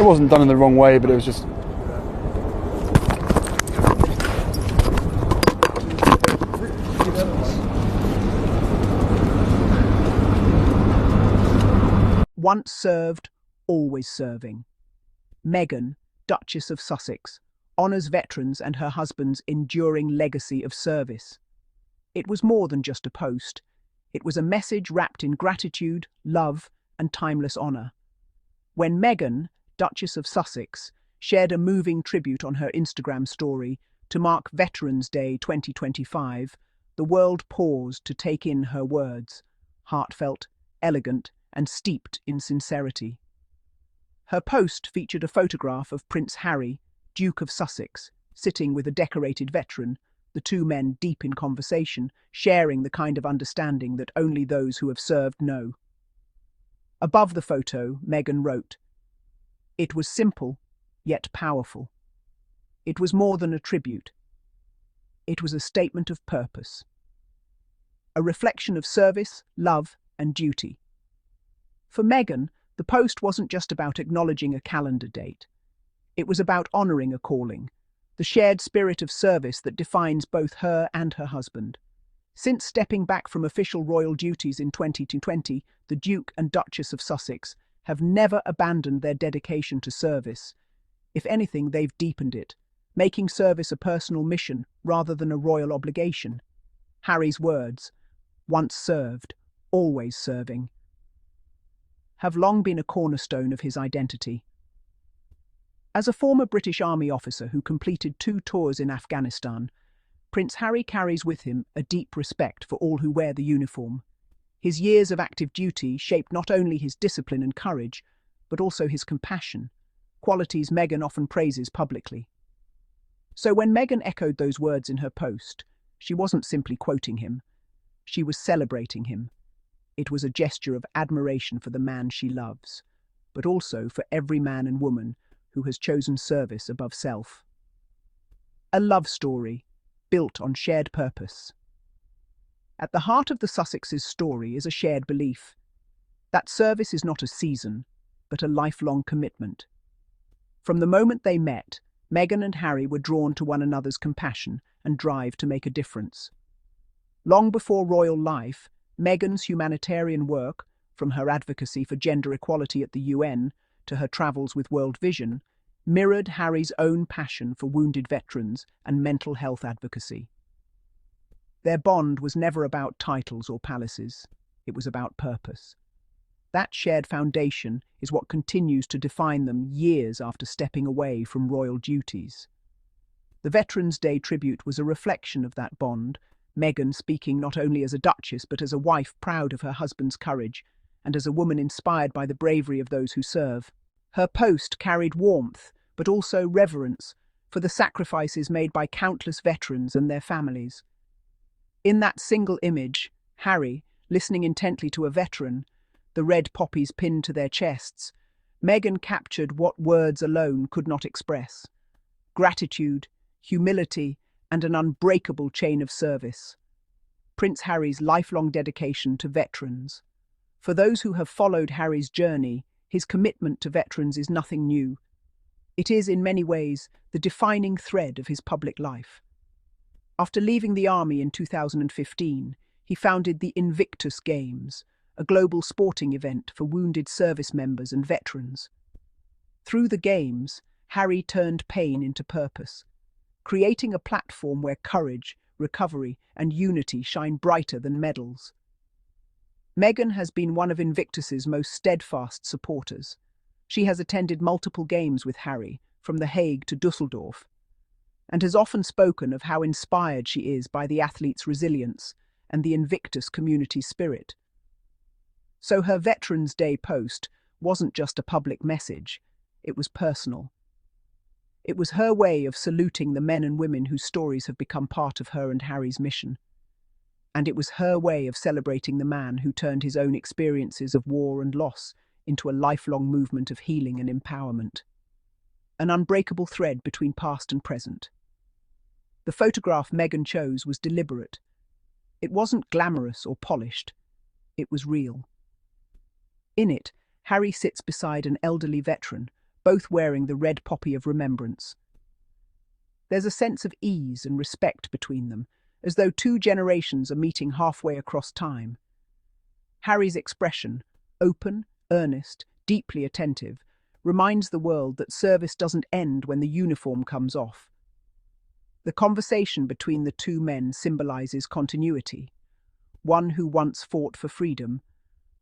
It wasn't done in the wrong way, but it was just... Once served, always serving. Meghan, Duchess of Sussex, honours veterans and her husband's enduring legacy of service. It was more than just a post. It was a message wrapped in gratitude, love, and timeless honour. When Meghan, Duchess of Sussex, shared a moving tribute on her Instagram story to mark Veterans Day 2025, the world paused to take in her words, heartfelt, elegant, and steeped in sincerity. Her post featured a photograph of Prince Harry, Duke of Sussex, sitting with a decorated veteran, the two men deep in conversation, sharing the kind of understanding that only those who have served know. Above the photo, Meghan wrote, "It was simple, yet powerful. It was more than a tribute. It was a statement of purpose. A reflection of service, love, and duty." For Meghan, the post wasn't just about acknowledging a calendar date. It was about honouring a calling, the shared spirit of service that defines both her and her husband. Since stepping back from official royal duties in 2020, the Duke and Duchess of Sussex have never abandoned their dedication to service. If anything, they've deepened it, making service a personal mission rather than a royal obligation. Harry's words, "once served, always serving," have long been a cornerstone of his identity. As a former British Army officer who completed 2 tours in Afghanistan, Prince Harry carries with him a deep respect for all who wear the uniform. His years of active duty shaped not only his discipline and courage, but also his compassion, qualities Meghan often praises publicly. So when Meghan echoed those words in her post, she wasn't simply quoting him, she was celebrating him. It was a gesture of admiration for the man she loves, but also for every man and woman who has chosen service above self. A love story built on shared purpose. At the heart of the Sussexes' story is a shared belief that service is not a season, but a lifelong commitment. From the moment they met, Meghan and Harry were drawn to one another's compassion and drive to make a difference. Long before royal life, Meghan's humanitarian work, from her advocacy for gender equality at the UN to her travels with World Vision, mirrored Harry's own passion for wounded veterans and mental health advocacy. Their bond was never about titles or palaces, it was about purpose. That shared foundation is what continues to define them years after stepping away from royal duties. The Veterans Day tribute was a reflection of that bond, Meghan speaking not only as a duchess but as a wife proud of her husband's courage and as a woman inspired by the bravery of those who serve. Her post carried warmth but also reverence for the sacrifices made by countless veterans and their families. In that single image, Harry, listening intently to a veteran, the red poppies pinned to their chests, Meghan captured what words alone could not express: gratitude, humility, and an unbreakable chain of service. Prince Harry's lifelong dedication to veterans. For those who have followed Harry's journey, his commitment to veterans is nothing new. It is, in many ways, the defining thread of his public life. After leaving the army in 2015, he founded the Invictus Games, a global sporting event for wounded service members and veterans. Through the Games, Harry turned pain into purpose, creating a platform where courage, recovery, and unity shine brighter than medals. Meghan has been one of Invictus's most steadfast supporters. She has attended multiple games with Harry, from The Hague to Dusseldorf, and has often spoken of how inspired she is by the athlete's resilience and the Invictus community spirit. So her Veterans Day post wasn't just a public message, it was personal. It was her way of saluting the men and women whose stories have become part of her and Harry's mission. And it was her way of celebrating the man who turned his own experiences of war and loss into a lifelong movement of healing and empowerment. An unbreakable thread between past and present. The photograph Meghan chose was deliberate. It wasn't glamorous or polished. It was real. In it, Harry sits beside an elderly veteran, both wearing the red poppy of remembrance. There's a sense of ease and respect between them, as though two generations are meeting halfway across time. Harry's expression, open, earnest, deeply attentive, reminds the world that service doesn't end when the uniform comes off. The conversation between the two men symbolizes continuity. One who once fought for freedom,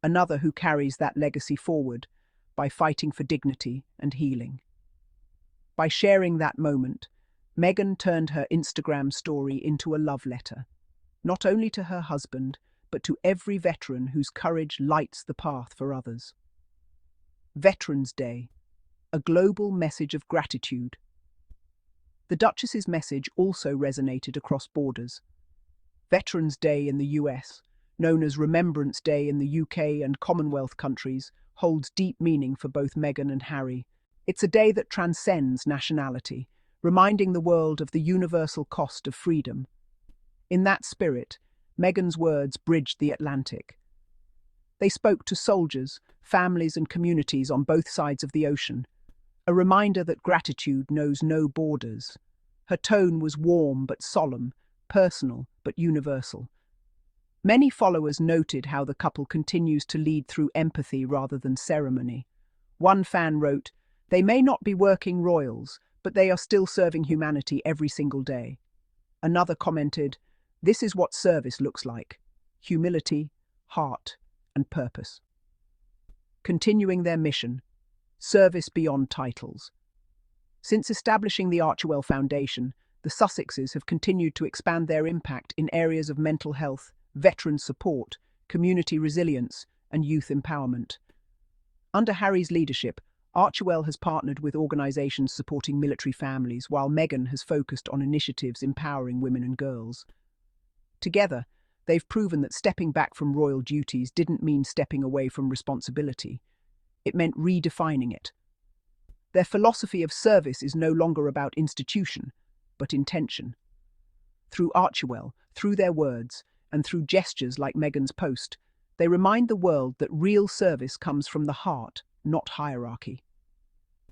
another who carries that legacy forward by fighting for dignity and healing. By sharing that moment, Meghan turned her Instagram story into a love letter, not only to her husband, but to every veteran whose courage lights the path for others. Veterans Day, a global message of gratitude. The Duchess's message also resonated across borders. Veterans Day in the US, known as Remembrance Day in the UK and Commonwealth countries, holds deep meaning for both Meghan and Harry. It's a day that transcends nationality, reminding the world of the universal cost of freedom. In that spirit, Meghan's words bridged the Atlantic. They spoke to soldiers, families and communities on both sides of the ocean, a reminder that gratitude knows no borders. Her tone was warm but solemn, personal but universal. Many followers noted how the couple continues to lead through empathy rather than ceremony. One fan wrote, "They may not be working royals, but they are still serving humanity every single day." Another commented, "This is what service looks like: humility, heart, and purpose." Continuing their mission, service beyond titles. Since establishing the Archewell Foundation, the Sussexes have continued to expand their impact in areas of mental health, veteran support, community resilience, and youth empowerment. Under Harry's leadership, Archewell has partnered with organisations supporting military families, while Meghan has focused on initiatives empowering women and girls. Together, they've proven that stepping back from royal duties didn't mean stepping away from responsibility. It meant redefining it. Their philosophy of service is no longer about institution, but intention. Through Archewell, through their words, and through gestures like Meghan's post, they remind the world that real service comes from the heart, not hierarchy.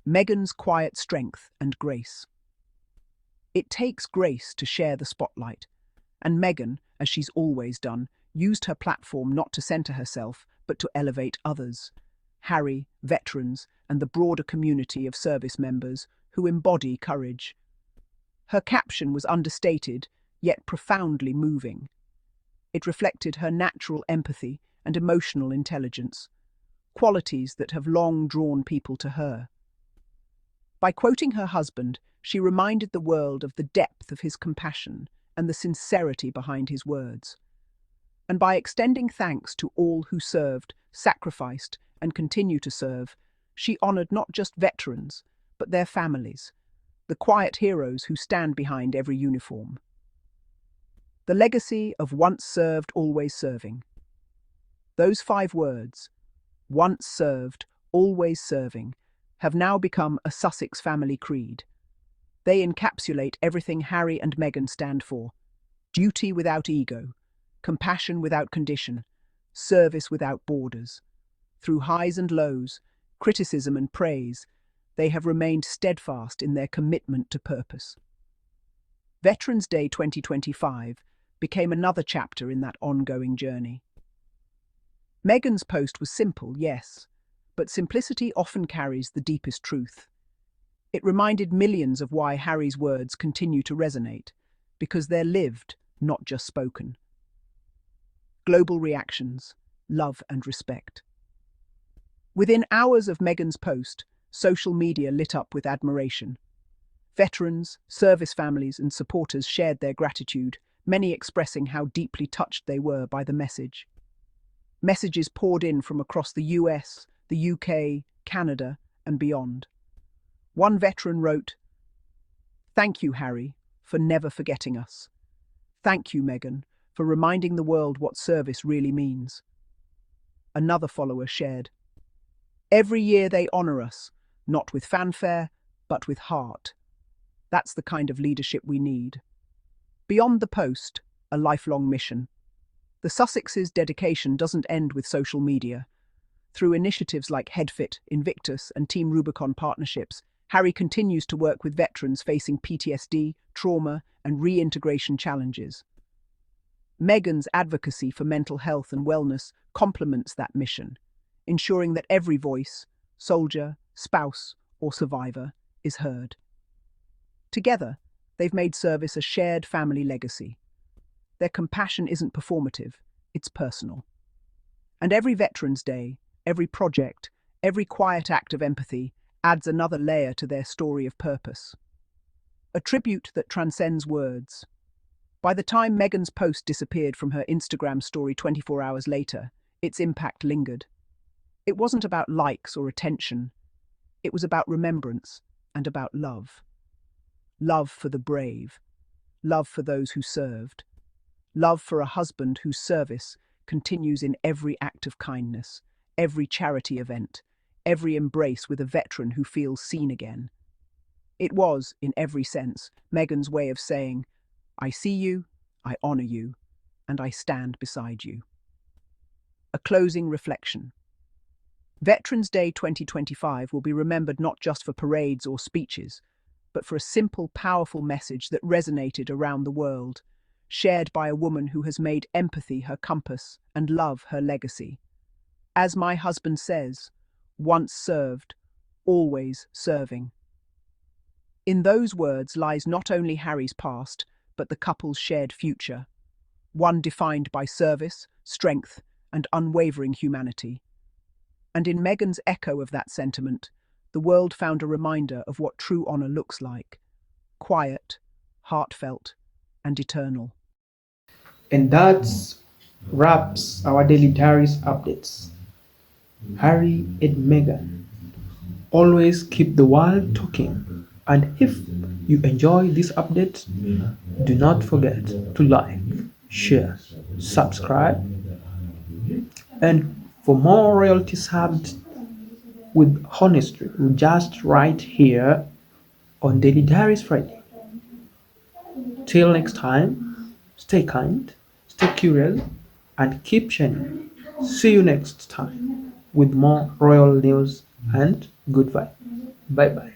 Meghan's quiet strength and grace. It takes grace to share the spotlight, and Meghan, as she's always done, used her platform not to centre herself, but to elevate others. Harry, veterans, and the broader community of service members who embody courage. Her caption was understated, yet profoundly moving. It reflected her natural empathy and emotional intelligence, qualities that have long drawn people to her. By quoting her husband, she reminded the world of the depth of his compassion and the sincerity behind his words. And by extending thanks to all who served, sacrificed, and continue to serve, she honoured not just veterans, but their families, the quiet heroes who stand behind every uniform. The legacy of once served, always serving. Those 5 words, once served, always serving, have now become a Sussex family creed. They encapsulate everything Harry and Meghan stand for: duty without ego, compassion without condition, service without borders. Through highs and lows, criticism and praise, they have remained steadfast in their commitment to purpose. Veterans Day 2025 became another chapter in that ongoing journey. Meghan's post was simple, yes, but simplicity often carries the deepest truth. It reminded millions of why Harry's words continue to resonate, because they're lived, not just spoken. Global reactions, love and respect. Within hours of Meghan's post, social media lit up with admiration. Veterans, service families and supporters shared their gratitude, many expressing how deeply touched they were by the message. Messages poured in from across the US, the UK, Canada, and beyond. One veteran wrote, "Thank you, Harry, for never forgetting us. Thank you, Meghan, for reminding the world what service really means." Another follower shared, "Every year they honour us, not with fanfare, but with heart. That's the kind of leadership we need." Beyond the post, a lifelong mission. The Sussexes' dedication doesn't end with social media. Through initiatives like HeadFit, Invictus, and Team Rubicon partnerships, Harry continues to work with veterans facing PTSD, trauma, and reintegration challenges. Meghan's advocacy for mental health and wellness complements that mission, ensuring that every voice, soldier, spouse, or survivor, is heard. Together, they've made service a shared family legacy. Their compassion isn't performative, it's personal. And every Veterans Day, every project, every quiet act of empathy adds another layer to their story of purpose. A tribute that transcends words. By the time Meghan's post disappeared from her Instagram story 24 hours later, its impact lingered. It wasn't about likes or attention. It was about remembrance and about love. Love for the brave. Love for those who served. Love for a husband whose service continues in every act of kindness, every charity event, every embrace with a veteran who feels seen again. It was, in every sense, Meghan's way of saying, I see you, I honour you, and I stand beside you. A closing reflection. Veterans Day 2025 will be remembered not just for parades or speeches, but for a simple, powerful message that resonated around the world, shared by a woman who has made empathy her compass and love her legacy. As my husband says, once served, always serving. In those words lies not only Harry's past, but the couple's shared future, one defined by service, strength, and unwavering humanity. And in Meghan's echo of that sentiment, the world found a reminder of what true honour looks like: quiet, heartfelt, and eternal. And that wraps our daily diaries updates. Harry and Meghan, always keep the world talking. And if you enjoy this update, do not forget to like, share, subscribe, and for more royalty subbed with honesty, just right here on Daily Diaries Friday. Till next time, stay kind, stay curious, and keep shining. See you next time with more royal news and good vibe. Bye bye.